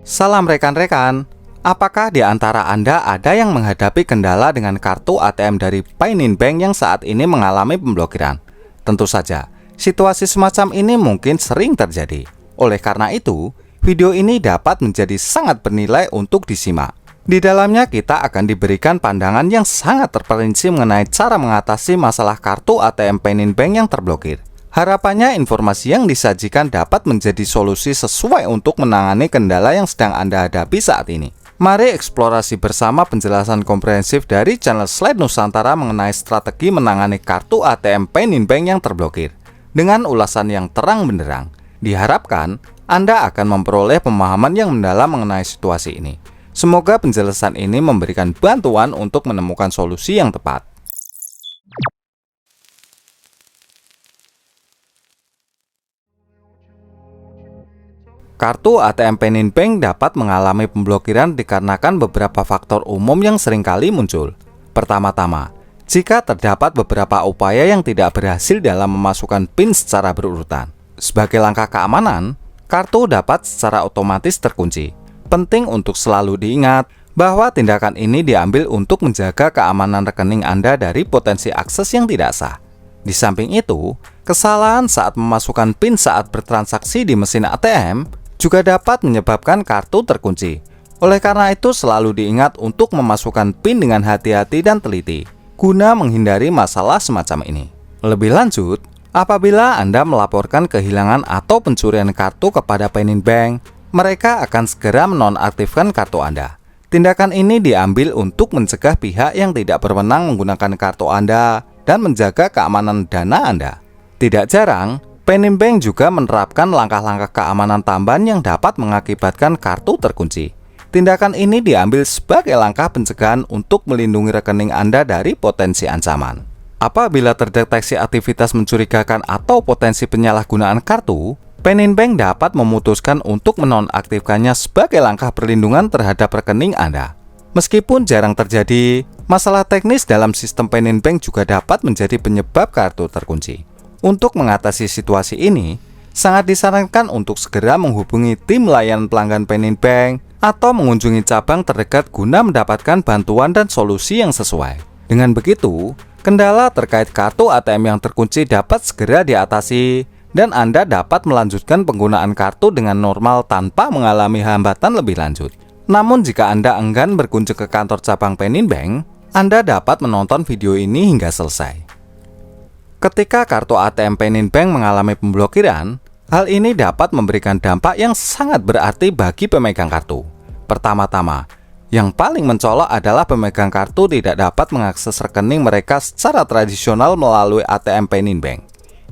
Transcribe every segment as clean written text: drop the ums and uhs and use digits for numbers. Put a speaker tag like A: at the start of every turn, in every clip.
A: Salam rekan-rekan, apakah di antara Anda ada yang menghadapi kendala dengan kartu ATM dari Painin Bank yang saat ini mengalami pemblokiran? Tentu saja, situasi semacam ini mungkin sering terjadi. Oleh karena itu, video ini dapat menjadi sangat bernilai untuk disimak. Di dalamnya kita akan diberikan pandangan yang sangat terperinci mengenai cara mengatasi masalah kartu ATM Painin Bank yang terblokir. Harapannya informasi yang disajikan dapat menjadi solusi sesuai untuk menangani kendala yang sedang Anda hadapi saat ini. Mari eksplorasi bersama penjelasan komprehensif dari channel Slide Nusantara mengenai strategi menangani kartu ATM Painin Bank yang terblokir. Dengan ulasan yang terang benderang, diharapkan Anda akan memperoleh pemahaman yang mendalam mengenai situasi ini. Semoga penjelasan ini memberikan bantuan untuk menemukan solusi yang tepat. Kartu ATM Painin Bank dapat mengalami pemblokiran dikarenakan beberapa faktor umum yang seringkali muncul. Pertama-tama, jika terdapat beberapa upaya yang tidak berhasil dalam memasukkan PIN secara berurutan. Sebagai langkah keamanan, kartu dapat secara otomatis terkunci. Penting untuk selalu diingat bahwa tindakan ini diambil untuk menjaga keamanan rekening Anda dari potensi akses yang tidak sah. Di samping itu, kesalahan saat memasukkan PIN saat bertransaksi di mesin ATM juga dapat menyebabkan kartu terkunci. Oleh karena itu, selalu diingat untuk memasukkan PIN dengan hati-hati dan teliti, guna menghindari masalah semacam ini. Lebih lanjut, apabila Anda melaporkan kehilangan atau pencurian kartu kepada Painin Bank, mereka akan segera menonaktifkan kartu Anda. Tindakan ini diambil untuk mencegah pihak yang tidak berwenang menggunakan kartu Anda dan menjaga keamanan dana Anda. Tidak jarang, Painin Bank juga menerapkan langkah-langkah keamanan tambahan yang dapat mengakibatkan kartu terkunci. Tindakan ini diambil sebagai langkah pencegahan untuk melindungi rekening Anda dari potensi ancaman. Apabila terdeteksi aktivitas mencurigakan atau potensi penyalahgunaan kartu, Painin Bank dapat memutuskan untuk menonaktifkannya sebagai langkah perlindungan terhadap rekening Anda. Meskipun jarang terjadi, masalah teknis dalam sistem Painin Bank juga dapat menjadi penyebab kartu terkunci. Untuk mengatasi situasi ini, sangat disarankan untuk segera menghubungi tim layanan pelanggan Painin Bank atau mengunjungi cabang terdekat guna mendapatkan bantuan dan solusi yang sesuai. Dengan begitu, kendala terkait kartu ATM yang terkunci dapat segera diatasi dan Anda dapat melanjutkan penggunaan kartu dengan normal tanpa mengalami hambatan lebih lanjut. Namun jika Anda enggan berkunjung ke kantor cabang Painin Bank, Anda dapat menonton video ini hingga selesai. Ketika kartu ATM Painin Bank mengalami pemblokiran, hal ini dapat memberikan dampak yang sangat berarti bagi pemegang kartu. Pertama-tama, yang paling mencolok adalah pemegang kartu tidak dapat mengakses rekening mereka secara tradisional melalui ATM Painin Bank.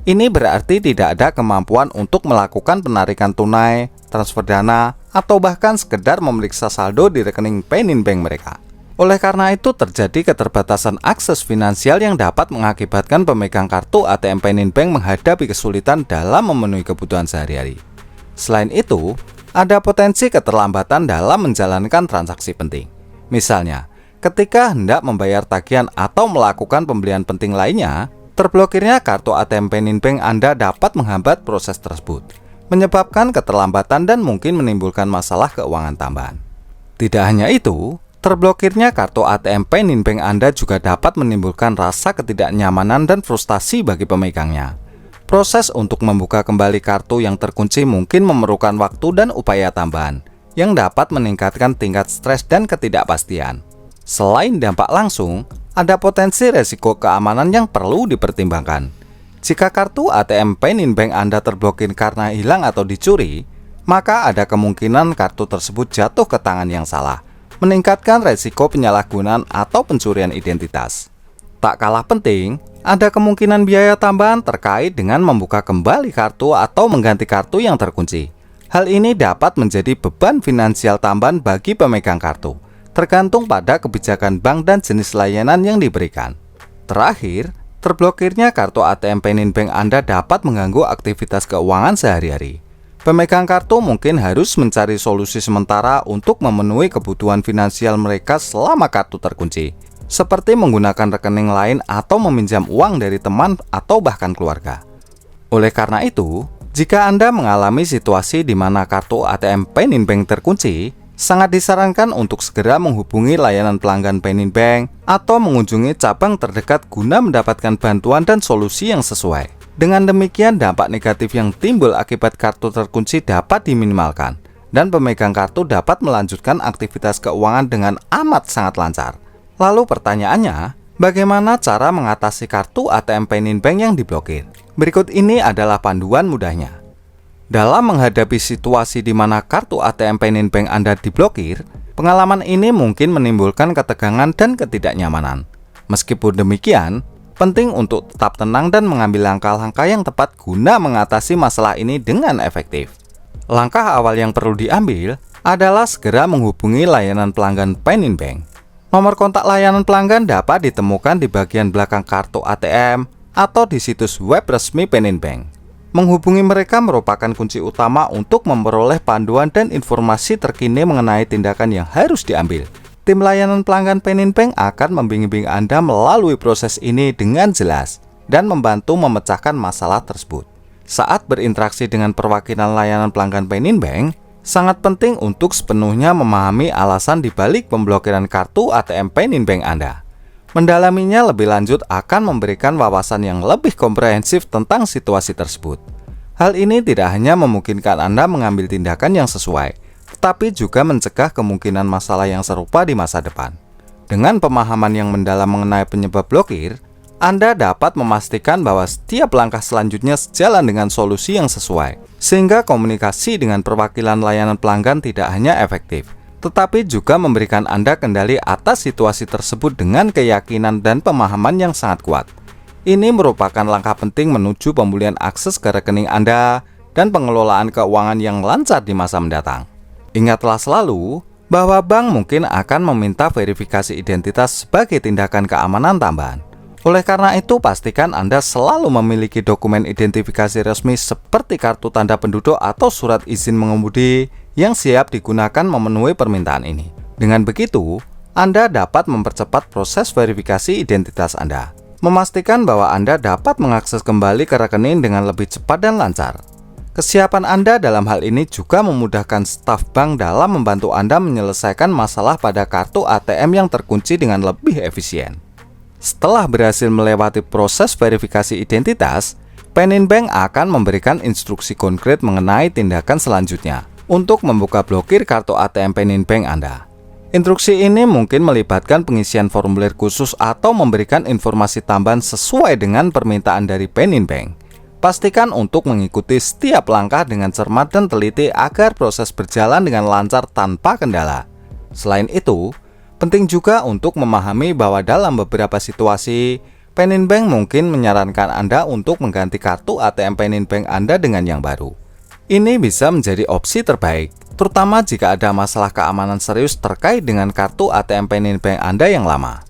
A: Ini berarti tidak ada kemampuan untuk melakukan penarikan tunai, transfer dana, atau bahkan sekedar memeriksa saldo di rekening Painin Bank mereka. Oleh karena itu, terjadi keterbatasan akses finansial yang dapat mengakibatkan pemegang kartu ATM Painin Bank menghadapi kesulitan dalam memenuhi kebutuhan sehari-hari. Selain itu, ada potensi keterlambatan dalam menjalankan transaksi penting. Misalnya, ketika hendak membayar tagihan atau melakukan pembelian penting lainnya, terblokirnya kartu ATM Painin Bank Anda dapat menghambat proses tersebut, menyebabkan keterlambatan dan mungkin menimbulkan masalah keuangan tambahan. Tidak hanya itu, terblokirnya kartu ATM Painin Bank Anda juga dapat menimbulkan rasa ketidaknyamanan dan frustasi bagi pemegangnya. Proses untuk membuka kembali kartu yang terkunci mungkin memerlukan waktu dan upaya tambahan, yang dapat meningkatkan tingkat stres dan ketidakpastian. Selain dampak langsung, ada potensi resiko keamanan yang perlu dipertimbangkan. Jika kartu ATM Painin Bank Anda terblokir karena hilang atau dicuri, maka ada kemungkinan kartu tersebut jatuh ke tangan yang salah, meningkatkan resiko penyalahgunaan atau pencurian identitas. Tak kalah penting, ada kemungkinan biaya tambahan terkait dengan membuka kembali kartu atau mengganti kartu yang terkunci. Hal ini dapat menjadi beban finansial tambahan bagi pemegang kartu, tergantung pada kebijakan bank dan jenis layanan yang diberikan. Terakhir, terblokirnya kartu ATM Painin Bank Anda dapat mengganggu aktivitas keuangan sehari-hari. Pemegang kartu mungkin harus mencari solusi sementara untuk memenuhi kebutuhan finansial mereka selama kartu terkunci, seperti menggunakan rekening lain atau meminjam uang dari teman atau bahkan keluarga. Oleh karena itu, Jika Anda mengalami situasi di mana kartu ATM Panin Bank terkunci, sangat disarankan untuk segera menghubungi layanan pelanggan Panin Bank atau mengunjungi cabang terdekat guna mendapatkan bantuan dan solusi yang sesuai. Dengan demikian, dampak negatif yang timbul akibat kartu terkunci dapat diminimalkan, dan pemegang kartu dapat melanjutkan aktivitas keuangan dengan amat sangat lancar. Lalu pertanyaannya, bagaimana cara mengatasi kartu ATM Panin Bank yang diblokir? Berikut ini adalah panduan mudahnya. Dalam menghadapi situasi di mana kartu ATM Panin Bank Anda diblokir, pengalaman ini mungkin menimbulkan ketegangan dan ketidaknyamanan. Meskipun demikian, penting untuk tetap tenang dan mengambil langkah-langkah yang tepat guna mengatasi masalah ini dengan efektif. Langkah awal yang perlu diambil adalah segera menghubungi layanan pelanggan Panin Bank. Nomor kontak layanan pelanggan dapat ditemukan di bagian belakang kartu ATM atau di situs web resmi Panin Bank. Menghubungi mereka merupakan kunci utama untuk memperoleh panduan dan informasi terkini mengenai tindakan yang harus diambil. Tim layanan pelanggan Panin Bank akan membimbing Anda melalui proses ini dengan jelas dan membantu memecahkan masalah tersebut. Saat berinteraksi dengan perwakilan layanan pelanggan Panin Bank, sangat penting untuk sepenuhnya memahami alasan dibalik pemblokiran kartu ATM Panin Bank Anda. Mendalaminya lebih lanjut akan memberikan wawasan yang lebih komprehensif tentang situasi tersebut. Hal ini tidak hanya memungkinkan Anda mengambil tindakan yang sesuai, tetapi juga mencegah kemungkinan masalah yang serupa di masa depan. Dengan pemahaman yang mendalam mengenai penyebab blokir, Anda dapat memastikan bahwa setiap langkah selanjutnya sejalan dengan solusi yang sesuai, sehingga komunikasi dengan perwakilan layanan pelanggan tidak hanya efektif, tetapi juga memberikan Anda kendali atas situasi tersebut dengan keyakinan dan pemahaman yang sangat kuat. Ini merupakan langkah penting menuju pemulihan akses ke rekening Anda dan pengelolaan keuangan yang lancar di masa mendatang. Ingatlah selalu bahwa bank mungkin akan meminta verifikasi identitas sebagai tindakan keamanan tambahan. Oleh karena itu, pastikan Anda selalu memiliki dokumen identifikasi resmi seperti kartu tanda penduduk atau surat izin mengemudi yang siap digunakan memenuhi permintaan ini. Dengan begitu, Anda dapat mempercepat proses verifikasi identitas Anda, memastikan bahwa Anda dapat mengakses kembali ke rekening dengan lebih cepat dan lancar. Kesiapan Anda dalam hal ini juga memudahkan staf bank dalam membantu Anda menyelesaikan masalah pada kartu ATM yang terkunci dengan lebih efisien. Setelah berhasil melewati proses verifikasi identitas, Panin Bank akan memberikan instruksi konkret mengenai tindakan selanjutnya untuk membuka blokir kartu ATM Panin Bank Anda. Instruksi ini mungkin melibatkan pengisian formulir khusus atau memberikan informasi tambahan sesuai dengan permintaan dari Panin Bank. Pastikan untuk mengikuti setiap langkah dengan cermat dan teliti agar proses berjalan dengan lancar tanpa kendala. Selain itu, penting juga untuk memahami bahwa dalam beberapa situasi, Panin Bank mungkin menyarankan Anda untuk mengganti kartu ATM Panin Bank Anda dengan yang baru. Ini bisa menjadi opsi terbaik, terutama jika ada masalah keamanan serius terkait dengan kartu ATM Panin Bank Anda yang lama.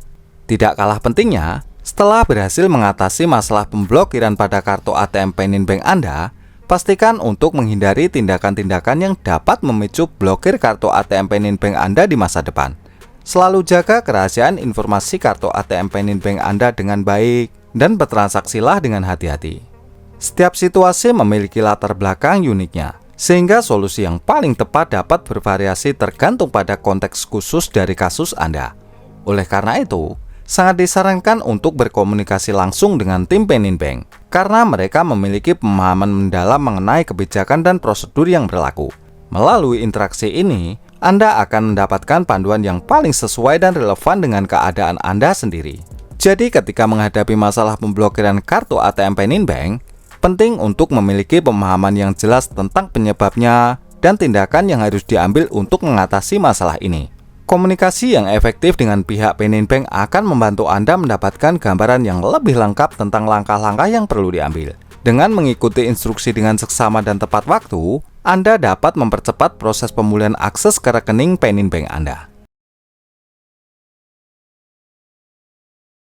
A: Tidak kalah pentingnya, setelah berhasil mengatasi masalah pemblokiran pada kartu ATM Panin Bank Anda, pastikan untuk menghindari tindakan-tindakan yang dapat memicu blokir kartu ATM Panin Bank Anda di masa depan. Selalu jaga kerahasiaan informasi kartu ATM Panin Bank Anda dengan baik dan bertransaksilah dengan hati-hati. Setiap situasi memiliki latar belakang uniknya, sehingga solusi yang paling tepat dapat bervariasi tergantung pada konteks khusus dari kasus Anda. Oleh karena itu, sangat disarankan untuk berkomunikasi langsung dengan tim Panin Bank, karena mereka memiliki pemahaman mendalam mengenai kebijakan dan prosedur yang berlaku. Melalui interaksi ini, Anda akan mendapatkan panduan yang paling sesuai dan relevan dengan keadaan Anda sendiri. Jadi ketika menghadapi masalah pemblokiran kartu ATM Panin Bank, penting untuk memiliki pemahaman yang jelas tentang penyebabnya dan tindakan yang harus diambil untuk mengatasi masalah ini. Komunikasi yang efektif dengan pihak Panin Bank akan membantu Anda mendapatkan gambaran yang lebih lengkap tentang langkah-langkah yang perlu diambil. Dengan mengikuti instruksi dengan seksama dan tepat waktu, Anda dapat mempercepat proses pemulihan akses ke rekening Panin Bank Anda.